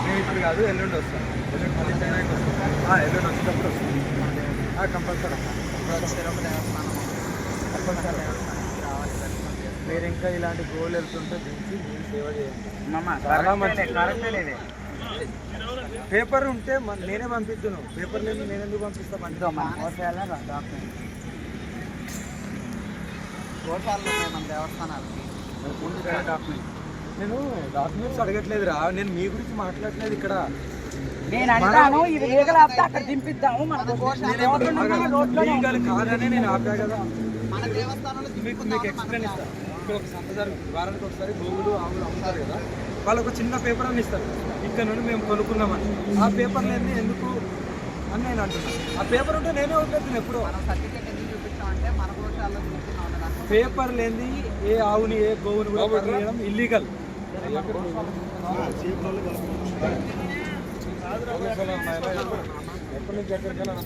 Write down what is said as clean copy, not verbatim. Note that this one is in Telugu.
నేను ఇప్పుడు కాదు, ఎల్లుండి వస్తాను. ఎల్లుండి మళ్ళీ చెన్నైకి వస్తాను. ఎల్లుండి వచ్చేటప్పుడు వస్తాను. కంపల్సరీ మీరు ఇంకా ఇలాంటి గోల్ వెళ్తుంటే దించి నేను సేవ చేయండి. చాలా మంచి పేపర్ ఉంటే నేనే పంపిద్దును. పేపర్ లేదు నేను ఎందుకు పంపిస్తాను? నేను డాక్యుమెంట్స్ అడగట్లేదురా, నేను మీ గురించి మాట్లాడలేదు ఇక్కడ. నేను అంటాను ఇది లీగల్ ఆపితే అక్కడ దింపిద్దాము. లీగల్ కాదని నేను ఆపా కదా. మీకు ఎక్స్ప్లెయిన్ ఇస్తాను. ఇక్కడ ఒక సంత జరుగుతుంది, వారానికి ఒకసారి గోవులు ఆవులు అమ్ముతారు కదా, వాళ్ళు ఒక చిన్న పేపర్ అని ఇస్తారు. ఇక్కడ నుండి మేము కొనుక్కున్నామని ఆ పేపర్ లేని ఎందుకు అని నేను అంటున్నాను. ఆ పేపర్ ఉంటే నేనే వదిలేస్తాను. ఎప్పుడో పేపర్ లేని ఏ ఆవుని ఏ గోవుని కూడా పట్టడం ఇల్లీగల్. ఎప్పటి నుంచి ఎక్కడికి వెళ్ళాలి?